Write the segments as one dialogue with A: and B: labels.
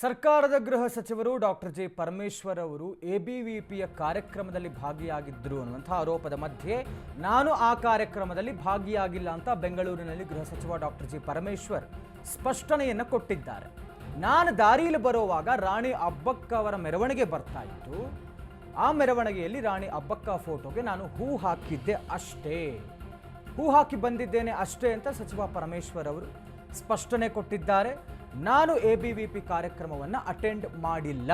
A: ಸರ್ಕಾರದ ಗೃಹ ಸಚಿವರು ಡಾಕ್ಟರ್ ಜಿ ಪರಮೇಶ್ವರ್ ಅವರು ಎಬಿವಿಪಿಯ ಕಾರ್ಯಕ್ರಮದಲ್ಲಿ ಭಾಗಿಯಾಗಿದ್ದರು ಅನ್ನುವಂಥ ಆರೋಪದ ಮಧ್ಯೆ ನಾನು ಆ ಕಾರ್ಯಕ್ರಮದಲ್ಲಿ ಭಾಗಿಯಾಗಿಲ್ಲ ಅಂತ ಬೆಂಗಳೂರಿನಲ್ಲಿ ಗೃಹ ಸಚಿವ ಡಾಕ್ಟರ್ ಜಿ ಪರಮೇಶ್ವರ್ ಸ್ಪಷ್ಟನೆಯನ್ನು ಕೊಟ್ಟಿದ್ದಾರೆ. ನಾನು ದಾರಿಯಲ್ಲಿ ಬರುವಾಗ ರಾಣಿ ಅಬ್ಬಕ್ಕ ಅವರ ಮೆರವಣಿಗೆ ಬರ್ತಾ ಇತ್ತು. ಆ ಮೆರವಣಿಗೆಯಲ್ಲಿ ರಾಣಿ ಅಬ್ಬಕ್ಕ ಫೋಟೋಗೆ ನಾನು ಹೂ ಹಾಕಿದ್ದೆ ಅಷ್ಟೇ, ಹೂ ಹಾಕಿ ಬಂದಿದ್ದೇನೆ ಅಷ್ಟೇ ಅಂತ ಸಚಿವ ಪರಮೇಶ್ವರ್ ಅವರು ಸ್ಪಷ್ಟನೆ ಕೊಟ್ಟಿದ್ದಾರೆ. ನಾನು ಎಬಿವಿಪಿ ಕಾರ್ಯಕ್ರಮವನ್ನು ಅಟೆಂಡ್ ಮಾಡಿಲ್ಲ.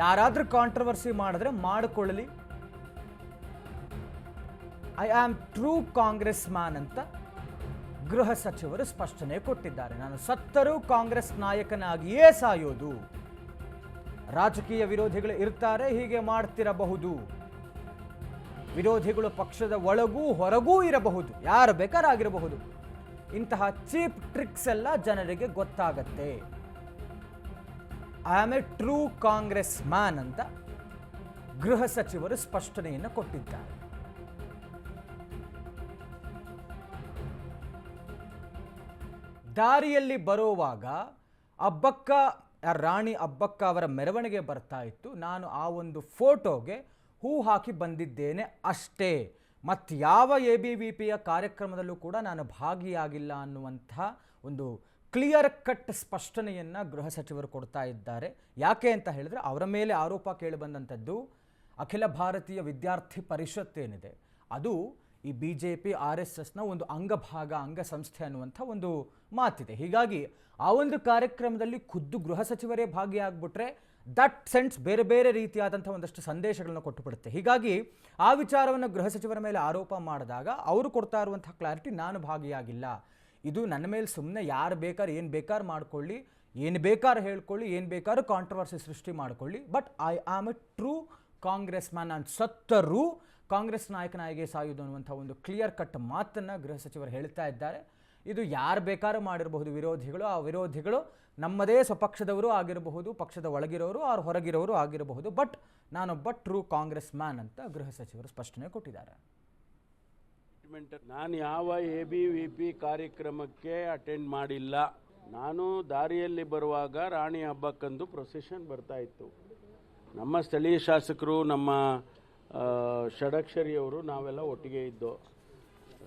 A: ಯಾರಾದರೂ ಕಾಂಟ್ರವರ್ಸಿ ಮಾಡಿದ್ರೆ ಮಾಡಿಕೊಳ್ಳಲಿ. I am true Congress man ಅಂತ ಗೃಹ ಸಚಿವರು ಸ್ಪಷ್ಟನೆ ಕೊಟ್ಟಿದ್ದಾರೆ. ನಾನು ಸತ್ತರೂ ಕಾಂಗ್ರೆಸ್ ನಾಯಕನಾಗಿಯೇ ಸಾಯೋದು. ರಾಜಕೀಯ ವಿರೋಧಿಗಳು ಇರ್ತಾರೆ, ಹೀಗೆ ಮಾಡ್ತಿರಬಹುದು. ವಿರೋಧಿಗಳು ಪಕ್ಷದ ಒಳಗೂ ಹೊರಗೂ ಇರಬಹುದು, ಯಾರು ಬೇಕಾರಾಗಿರಬಹುದು. ಇಂತಹ ಚೀಪ್ ಟ್ರಿಕ್ಸ್ ಎಲ್ಲ ಜನರಿಗೆ ಗೊತ್ತಾಗತ್ತೆ. I am A true Congress man ಅಂತ ಗೃಹ ಸಚಿವರು ಸ್ಪಷ್ಟನೆಯನ್ನು ಕೊಟ್ಟಿದ್ದಾರೆ. ದಾರಿಯಲ್ಲಿ ಬರುವಾಗ ರಾಣಿ ಅಬ್ಬಕ್ಕ ಅವರ ಮೆರವಣಿಗೆ ಬರ್ತಾ ಇತ್ತು. ನಾನು ಆ ಒಂದು ಫೋಟೋಗೆ ಹೂ ಹಾಕಿ ಬಂದಿದ್ದೇನೆ ಅಷ್ಟೇ. ಮತ್ತು ಯಾವ ಎಬಿವಿಪಿಯ ಕಾರ್ಯಕ್ರಮದಲ್ಲೂ ಕೂಡ ನಾನು ಭಾಗಿಯಾಗಿಲ್ಲ ಅನ್ನುವಂಥ ಒಂದು ಕ್ಲಿಯರ್ ಕಟ್ ಸ್ಪಷ್ಟನೆಯನ್ನು ಗೃಹ ಸಚಿವರು ಕೊಡ್ತಾ ಇದ್ದಾರೆ. ಯಾಕೆ ಅಂತ ಹೇಳಿದ್ರೆ, ಅವರ ಮೇಲೆ ಆರೋಪ ಕೇಳಿಬಂದಂಥದ್ದು ಅಖಿಲ ಭಾರತೀಯ ವಿದ್ಯಾರ್ಥಿ ಪರಿಷತ್ ಏನಿದೆ, ಅದು ಈ BJP RSSನ ಒಂದು ಅಂಗಸಂಸ್ಥೆ ಅನ್ನುವಂಥ ಒಂದು ಮಾತಿದೆ. ಹೀಗಾಗಿ ಆ ಒಂದು ಕಾರ್ಯಕ್ರಮದಲ್ಲಿ ಖುದ್ದು ಗೃಹ ಸಚಿವರೇ ಭಾಗಿಯಾಗ್ಬಿಟ್ರೆ ದಟ್ ಸೆನ್ಸ್ ಬೇರೆ ಬೇರೆ ರೀತಿಯಾದಂಥ ಒಂದಷ್ಟು ಸಂದೇಶಗಳನ್ನು ಕೊಟ್ಟುಬಿಡುತ್ತೆ. ಹೀಗಾಗಿ ಆ ವಿಚಾರವನ್ನು ಗೃಹ ಸಚಿವರ ಮೇಲೆ ಆರೋಪ ಮಾಡಿದಾಗ ಅವರು ಕೊಡ್ತಾ ಇರುವಂಥ ಕ್ಲಾರಿಟಿ, ನಾನು ಭಾಗಿಯಾಗಿಲ್ಲ, ಇದು ನನ್ನ ಮೇಲೆ ಸುಮ್ಮನೆ ಯಾರು ಬೇಕಾದ್ರೆ ಏನು ಬೇಕಾದ್ರೂ ಮಾಡ್ಕೊಳ್ಳಿ, ಏನು ಬೇಕಾದ್ರೂ ಹೇಳ್ಕೊಳ್ಳಿ, ಏನು ಬೇಕಾದ್ರೂ ಕಾಂಟ್ರವರ್ಸಿ ಸೃಷ್ಟಿ ಮಾಡ್ಕೊಳ್ಳಿ, but I am A true Congress man. ನಾನು ಸತ್ತರೂ ಕಾಂಗ್ರೆಸ್ ನಾಯಕನಾಗಿಯೇ ಸಾಯುವುದು ಅನ್ನುವಂಥ ಒಂದು ಕ್ಲಿಯರ್ ಕಟ್ ಮಾತನ್ನು ಗೃಹ ಸಚಿವರು ಹೇಳ್ತಾ ಇದ್ದಾರೆ. ಇದು ಯಾರು ಬೇಕಾದ್ರೂ ಮಾಡಿರಬಹುದು ವಿರೋಧಿಗಳು. ಆ ವಿರೋಧಿಗಳು ನಮ್ಮದೇ ಸ್ವಪಕ್ಷದವರು ಆಗಿರಬಹುದು, ಪಕ್ಷದ ಒಳಗಿರೋರು ಅವ್ರು ಹೊರಗಿರೋರು ಆಗಿರಬಹುದು. ಬಟ್ ನಾನೊಬ್ಬ ಟ್ರೂ ಕಾಂಗ್ರೆಸ್ ಮ್ಯಾನ್ ಅಂತ ಗೃಹ ಸಚಿವರು ಸ್ಪಷ್ಟನೆ ಕೊಟ್ಟಿದ್ದಾರೆ.
B: ನಾನು ಯಾವ ABVP ಕಾರ್ಯಕ್ರಮಕ್ಕೆ ಅಟೆಂಡ್ ಮಾಡಿಲ್ಲ. ನಾನು ದಾರಿಯಲ್ಲಿ ಬರುವಾಗ ರಾಣಿ ಹಬ್ಬಕ್ಕಂದು ಪ್ರೊಸೆಷನ್ ಬರ್ತಾ ಇತ್ತು. ನಮ್ಮ ಸ್ಥಳೀಯ ಶಾಸಕರು, ನಮ್ಮ ಷಡಕ್ಷರಿಯವರು ನಾವೆಲ್ಲ ಒಟ್ಟಿಗೆ ಇದ್ದೋ.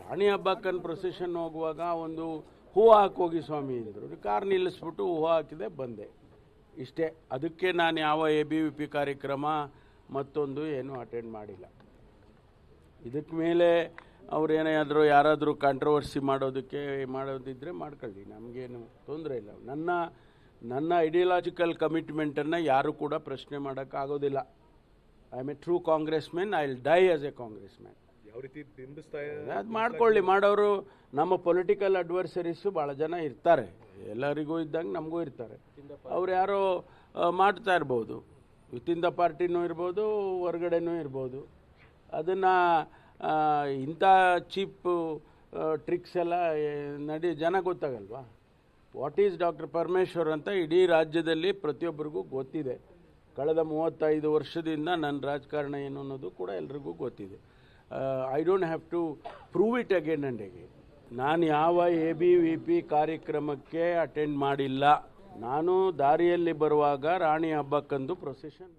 B: ರಾಣಿ ಹಬ್ಬಕ್ಕನ್ ಪ್ರೊಸೆಷನ್ ಹೋಗುವಾಗ ಒಂದು ಹೂ ಹಾಕೋಗಿ ಸ್ವಾಮಿ ಅಂದರು. ಕಾರ್ ನಿಲ್ಲಿಸ್ಬಿಟ್ಟು ಹೂ ಹಾಕಿದೆ, ಬಂದೆ, ಇಷ್ಟೇ. ಅದಕ್ಕೆ ನಾನು ಯಾವ ABVP ಕಾರ್ಯಕ್ರಮ ಮತ್ತೊಂದು ಏನು ಅಟೆಂಡ್ ಮಾಡಿಲ್ಲ. ಇದಕ್ಕೆ ಮೇಲೆ ಅವ್ರೇನಾದರೂ ಯಾರಾದರೂ ಕಾಂಟ್ರವರ್ಸಿ ಮಾಡೋದಿದ್ದರೆ ಮಾಡ್ಕೊಳ್ಳಿ, ನಮಗೇನು ತೊಂದರೆ ಇಲ್ಲ. ನನ್ನ ಐಡಿಯಾಲಜಿಕಲ್ ಕಮಿಟ್ಮೆಂಟನ್ನು ಯಾರು ಕೂಡ ಪ್ರಶ್ನೆ ಮಾಡೋಕ್ಕಾಗೋದಿಲ್ಲ. I am A true Congress man, I will die as A Congress man.
C: ಯಾವ ರೀತಿ ಬಿಂಬಿಸ್ತಾ
B: ಅದು ಮಾಡ್ಕೊಳ್ಳಿ. ಮಾಡೋರು ನಮ್ಮ ಪೊಲಿಟಿಕಲ್ ಅಡ್ವರ್ಸರೀಸು ಭಾಳ ಜನ ಇರ್ತಾರೆ, ಎಲ್ಲರಿಗೂ ಇದ್ದಂಗೆ ನಮಗೂ ಇರ್ತಾರೆ. ಅವ್ರು ಯಾರೋ ಮಾಡ್ತಾ ಇರ್ಬೋದು, ವಿತಿನ್ ದ ಪಾರ್ಟಿನೂ ಇರ್ಬೋದು, ಹೊರಗಡೆನೂ ಇರ್ಬೋದು. ಅದನ್ನು ಇಂಥ ಚೀಪ್ ಟ್ರಿಕ್ಸ್ ಎಲ್ಲ ಜನ ಗೊತ್ತಾಗಲ್ವಾ? ವಾಟ್ ಈಸ್ ಡಾಕ್ಟರ್ ಪರಮೇಶ್ವರ್ ಅಂತ ಇಡೀ ರಾಜ್ಯದಲ್ಲಿ ಪ್ರತಿಯೊಬ್ಬರಿಗೂ ಗೊತ್ತಿದೆ. ಕಳೆದ 35 ವರ್ಷದಿಂದ ನನ್ನ ರಾಜಕಾರಣ ಏನು ಅನ್ನೋದು ಕೂಡ ಎಲ್ರಿಗೂ ಗೊತ್ತಿದೆ. I don't have to prove it again and again. ನಾನು ಯಾವ ABVP ಕಾರ್ಯಕ್ರಮಕ್ಕೆ ಅಟೆಂಡ್ ಮಾಡಿಲ್ಲ. ನಾನು ದಾರಿಯಲ್ಲಿ ಬರುವಾಗ ರಾಣಿ ಹಬ್ಬಕ್ಕಂದು ಪ್ರೊಸೆಷನ್